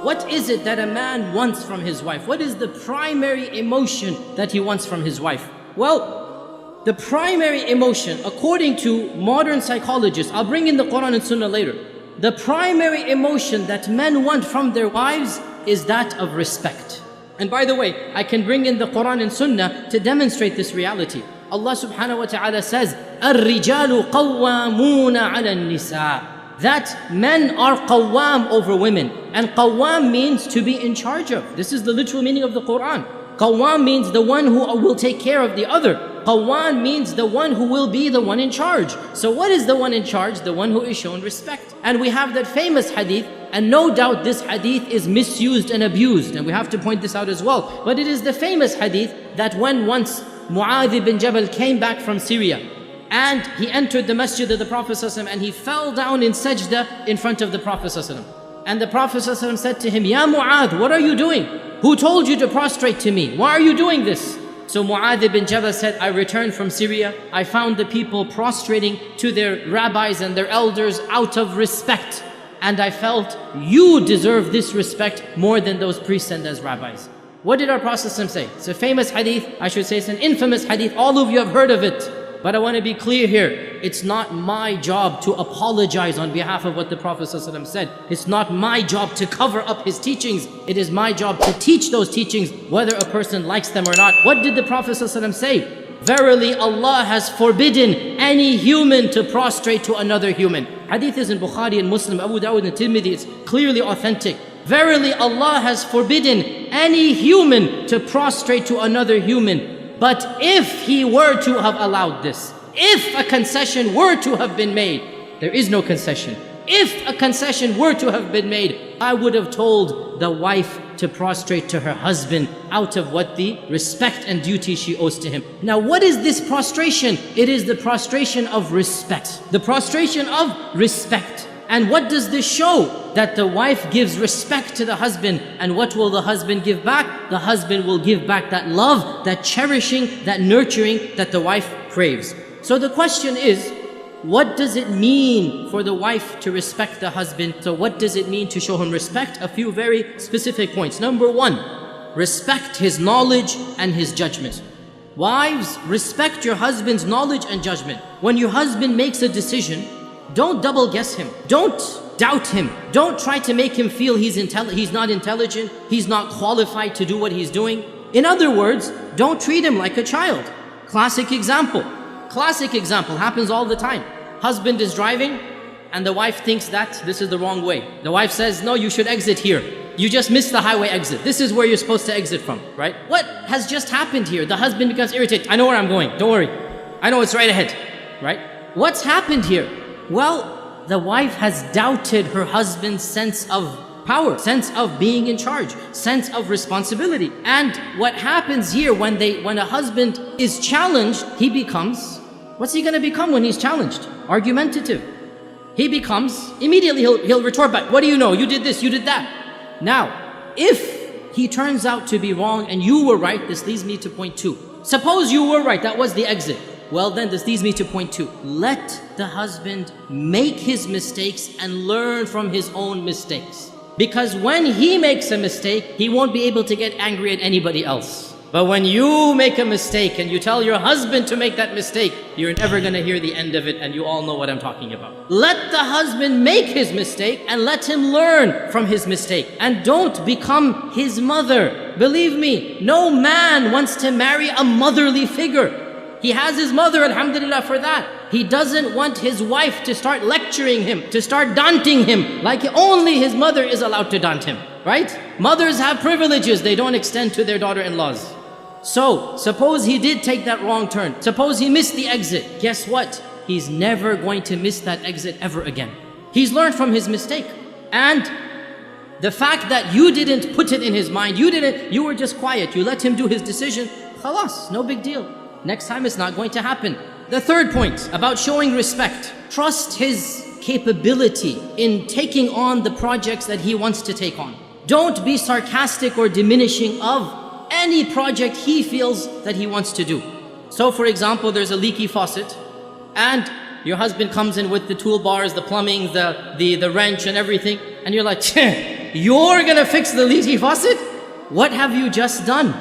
What is it that a man wants from his wife? What is the primary emotion that he wants from his wife? Well, the primary emotion, according to modern psychologists, I'll bring in the Quran and Sunnah later. The primary emotion that men want from their wives is that of respect. And by the way, I can bring in the Quran and Sunnah to demonstrate this reality. Allah subhanahu wa ta'ala says, الرِّجَالُ قَوَّامُونَ عَلَى النِّسَاءِ, that men are qawwam over women. And qawwam means to be in charge of. This is the literal meaning of the Quran. Qawwam means the one who will take care of the other. Qawwam means the one who will be the one in charge. So what is the one in charge? The one who is shown respect. And we have that famous hadith, and no doubt this hadith is misused and abused, and we have to point this out as well. But it is the famous hadith that when once Mu'adh ibn Jabal came back from Syria, and he entered the masjid of the Prophet ﷺ, and he fell down in sajda in front of the Prophet ﷺ. And the Prophet ﷺ said to him, Ya Mu'adh, what are you doing? Who told you to prostrate to me? Why are you doing this? So Mu'adh ibn Jabal said, I returned from Syria. I found the people prostrating to their rabbis and their elders out of respect. And I felt you deserve this respect more than those priests and those rabbis. What did our Prophet ﷺ say? It's a famous hadith. I should say it's an infamous hadith. All of you have heard of it. But I want to be clear here. It's not my job to apologize on behalf of what the Prophet ﷺ said. It's not my job to cover up his teachings. It is my job to teach those teachings, whether a person likes them or not. What did the Prophet ﷺ say? Verily, Allah has forbidden any human to prostrate to another human. Hadith is in Bukhari and Muslim, Abu Dawud and Tirmidhi. It's clearly authentic. Verily, Allah has forbidden any human to prostrate to another human. But if he were to have allowed this, if a concession were to have been made, there is no concession. If a concession were to have been made, I would have told the wife to prostrate to her husband out of what the respect and duty she owes to him. Now, what is this prostration? It is the prostration of respect. The prostration of respect. And what does this show? That the wife gives respect to the husband. And what will the husband give back? The husband will give back that love, that cherishing, that nurturing that the wife craves. So the question is, what does it mean for the wife to respect the husband? So what does it mean to show him respect? A few very specific points. Number one, respect his knowledge and his judgment. Wives, respect your husband's knowledge and judgment. When your husband makes a decision, don't double guess him. Don't doubt him. Don't try to make him feel he's not intelligent, he's not qualified to do what he's doing. In other words, don't treat him like a child. Classic example happens all the time. Husband is driving and the wife thinks that this is the wrong way. The wife says, no, you should exit here. You just missed the highway exit. This is where you're supposed to exit from, right? What has just happened here? The husband becomes irritated. I know where I'm going, don't worry. I know it's right ahead, right? What's happened here? Well, the wife has doubted her husband's sense of power, sense of being in charge, sense of responsibility. And what happens here when a husband is challenged, he becomes, what's he going to become when he's challenged? Argumentative. He becomes, immediately he'll retort back, what do you know? You did this, you did that. Now, if he turns out to be wrong and you were right, this leads me to point two. Suppose you were right, that was the exit. Well then, this leads me to point two. Let the husband make his mistakes and learn from his own mistakes. Because when he makes a mistake, he won't be able to get angry at anybody else. But when you make a mistake and you tell your husband to make that mistake, you're never going to hear the end of it, and you all know what I'm talking about. Let the husband make his mistake and let him learn from his mistake. And don't become his mother. Believe me, no man wants to marry a motherly figure. He has his mother, alhamdulillah, for that. He doesn't want his wife to start lecturing him, to start daunting him, like only his mother is allowed to daunt him, right? Mothers have privileges, they don't extend to their daughter-in-laws. So, suppose he did take that wrong turn. Suppose he missed the exit. Guess what? He's never going to miss that exit ever again. He's learned from his mistake. And the fact that you didn't put it in his mind, you were just quiet, you let him do his decision, khalas, no big deal. Next time it's not going to happen. The third point about showing respect. Trust his capability in taking on the projects that he wants to take on. Don't be sarcastic or diminishing of any project he feels that he wants to do. So for example, there's a leaky faucet and your husband comes in with the toolbars, the plumbing, the wrench and everything, and you're like, you're gonna fix the leaky faucet? What have you just done?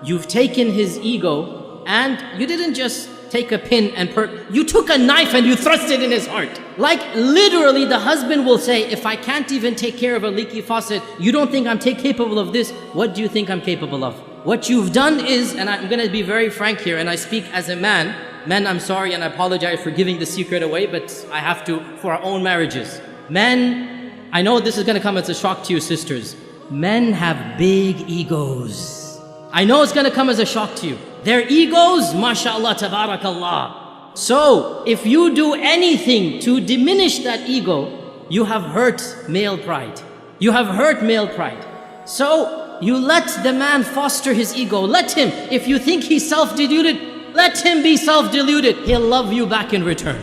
You've taken his ego, and you didn't just take a pin and you took a knife and you thrust it in his heart. Like literally the husband will say, if I can't even take care of a leaky faucet, you don't think I'm capable of this? What do you think I'm capable of? What you've done is, and I'm going to be very frank here, and I speak as a man. Men, I'm sorry and I apologize for giving the secret away, but I have to for our own marriages. Men, I know this is going to come as a shock to you sisters. Men have big egos. I know it's going to come as a shock to you. Their egos, mashallah, tabarakallah. So, if you do anything to diminish that ego, you have hurt male pride. You have hurt male pride. So, you let the man foster his ego. Let him, if you think he's self-deluded, let him be self-deluded. He'll love you back in return.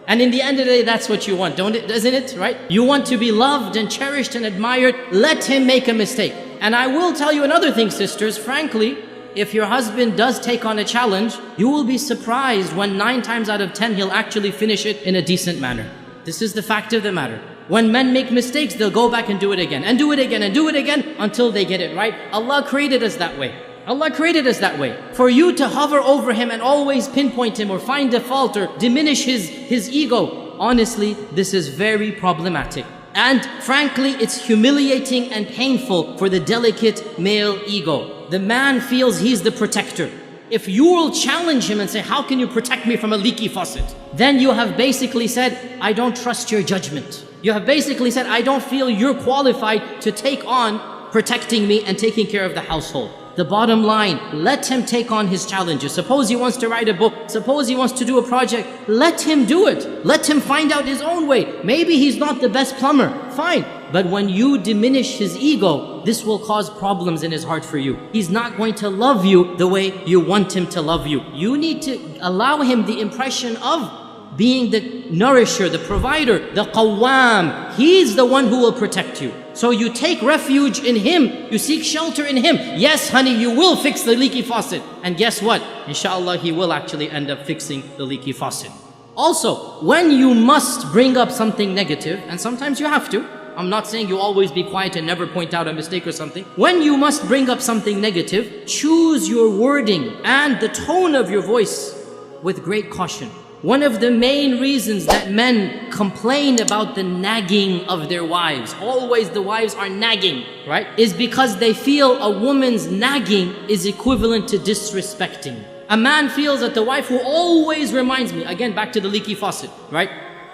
And in the end of the day, that's what you want, don't it? Isn't it, right? You want to be loved and cherished and admired. Let him make a mistake. And I will tell you another thing, sisters, frankly, if your husband does take on a challenge, you will be surprised when 9 times out of 10 he'll actually finish it in a decent manner. This is the fact of the matter. When men make mistakes, they'll go back and do it again, and do it again, and do it again, until they get it right. Allah created us that way. Allah created us that way. For you to hover over him and always pinpoint him or find a fault or diminish his ego, honestly, this is very problematic. And frankly, it's humiliating and painful for the delicate male ego. The man feels he's the protector. If you will challenge him and say, how can you protect me from a leaky faucet? Then you have basically said, I don't trust your judgment. You have basically said, I don't feel you're qualified to take on protecting me and taking care of the household. The bottom line, let him take on his challenges. Suppose he wants to write a book. Suppose he wants to do a project. Let him do it. Let him find out his own way. Maybe he's not the best plumber. Fine. But when you diminish his ego, this will cause problems in his heart for you. He's not going to love you the way you want him to love you. You need to allow him the impression of being the nourisher, the provider, the qawwam. He's the one who will protect you. So you take refuge in him, you seek shelter in him. Yes, honey, you will fix the leaky faucet. And guess what? Inshallah, he will actually end up fixing the leaky faucet. Also, when you must bring up something negative, and sometimes you have to, I'm not saying you always be quiet and never point out a mistake or something. When you must bring up something negative, choose your wording and the tone of your voice with great caution. One of the main reasons that men complain about the nagging of their wives, always the wives are nagging, right? Is because they feel a woman's nagging is equivalent to disrespecting. A man feels that the wife who always reminds me, again back to the leaky faucet, right?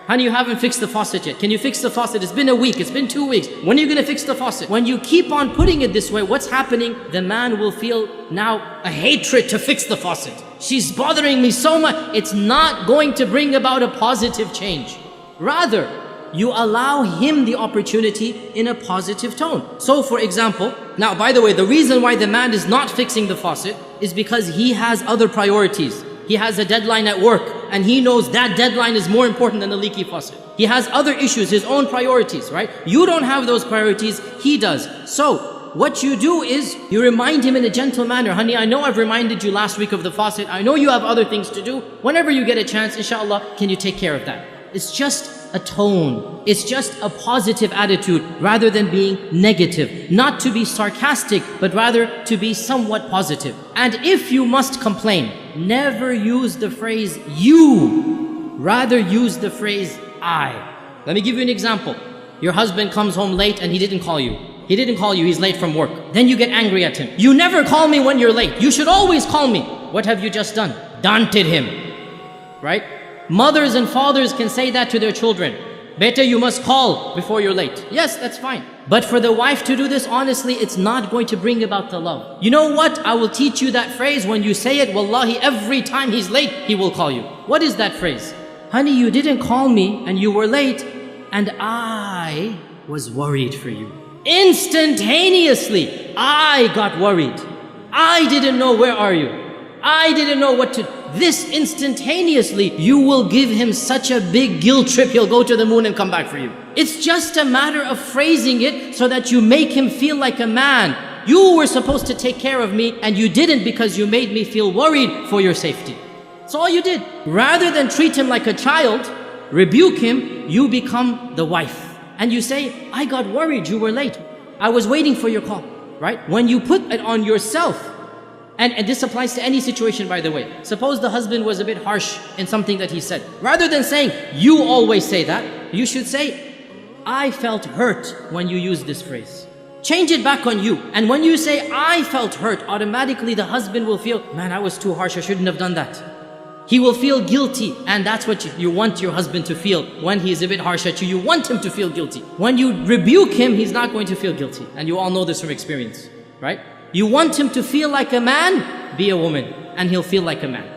Honey, you haven't fixed the faucet yet. Can you fix the faucet? It's been a week, it's been 2 weeks. When are you going to fix the faucet? When you keep on putting it this way, what's happening? The man will feel now a hatred to fix the faucet. She's bothering me so much. It's not going to bring about a positive change. Rather, you allow him the opportunity in a positive tone. So for example, now by the way, the reason why the man is not fixing the faucet is because he has other priorities. He has a deadline at work, and he knows that deadline is more important than the leaky faucet. He has other issues, his own priorities, right? You don't have those priorities, he does. So, what you do is, you remind him in a gentle manner, honey, I know I've reminded you last week of the faucet, I know you have other things to do. Whenever you get a chance, inshallah, can you take care of that? It's just a tone. It's just a positive attitude rather than being negative. Not to be sarcastic, but rather to be somewhat positive. And if you must complain, never use the phrase you, rather use the phrase I. Let me give you an example. Your husband comes home late and he didn't call you. He didn't call you, he's late from work. Then you get angry at him. You never call me when you're late. You should always call me. What have you just done? Daunted him, right? Mothers and fathers can say that to their children. Better you must call before you're late. Yes, that's fine. But for the wife to do this, honestly, it's not going to bring about the love. You know what? I will teach you that phrase. When you say it, wallahi, every time he's late, he will call you. What is that phrase? Honey, you didn't call me and you were late, and I was worried for you. Instantaneously, I got worried. I didn't know, where are you? I didn't know what to... This instantaneously, you will give him such a big guilt trip, he'll go to the moon and come back for you. It's just a matter of phrasing it so that you make him feel like a man. You were supposed to take care of me and you didn't because you made me feel worried for your safety. That's all you did. Rather than treat him like a child, rebuke him, you become the wife. and you say, I got worried, you were late. I was waiting for your call, right? When you put it on yourself, and this applies to any situation, by the way. Suppose the husband was a bit harsh in something that he said. Rather than saying, you always say that, you should say, I felt hurt when you used this phrase. Change it back on you. And when you say, I felt hurt, automatically the husband will feel, man, I was too harsh, I shouldn't have done that. He will feel guilty, and that's what you want your husband to feel. When he's a bit harsh at you, you want him to feel guilty. When you rebuke him, he's not going to feel guilty. And you all know this from experience, right? You want him to feel like a man, be a woman, and he'll feel like a man.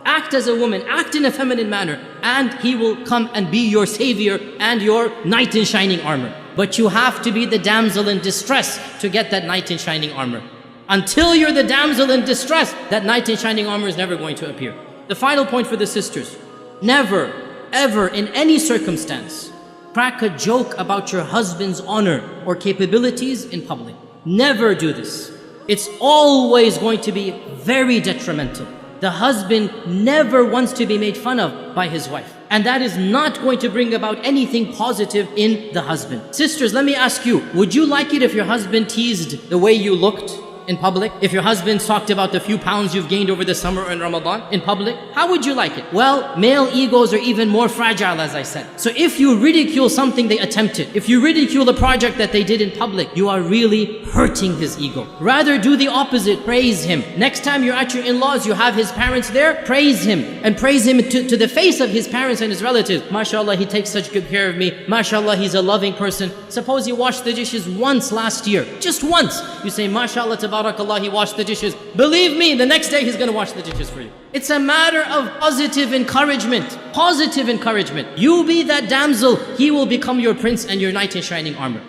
Act as a woman, act in a feminine manner, and he will come and be your savior and your knight in shining armor. But you have to be the damsel in distress to get that knight in shining armor. Until you're the damsel in distress, that knight in shining armor is never going to appear. The final point for the sisters, never, ever in any circumstance, crack a joke about your husband's honor or capabilities in public. Never do this. It's always going to be very detrimental. The husband never wants to be made fun of by his wife. And that is not going to bring about anything positive in the husband. Sisters, let me ask you, would you like it if your husband teased the way you looked in public? If your husband talked about the few pounds you've gained over the summer in Ramadan in public, how would you like it? Well, male egos are even more fragile, as I said. So if you ridicule something they attempted, if you ridicule the project that they did in public, you are really hurting his ego. Rather do the opposite, praise him. Next time you're at your in-laws, you have his parents there, praise him. And praise him to the face of his parents and his relatives. MashaAllah, he takes such good care of me. MashaAllah, he's a loving person. Suppose you washed the dishes once last year, just once. You say, MashaAllah, Barakallah, he washed the dishes. Believe me, the next day he's going to wash the dishes for you. It's a matter of positive encouragement. Positive encouragement. You be that damsel, he will become your prince and your knight in shining armor.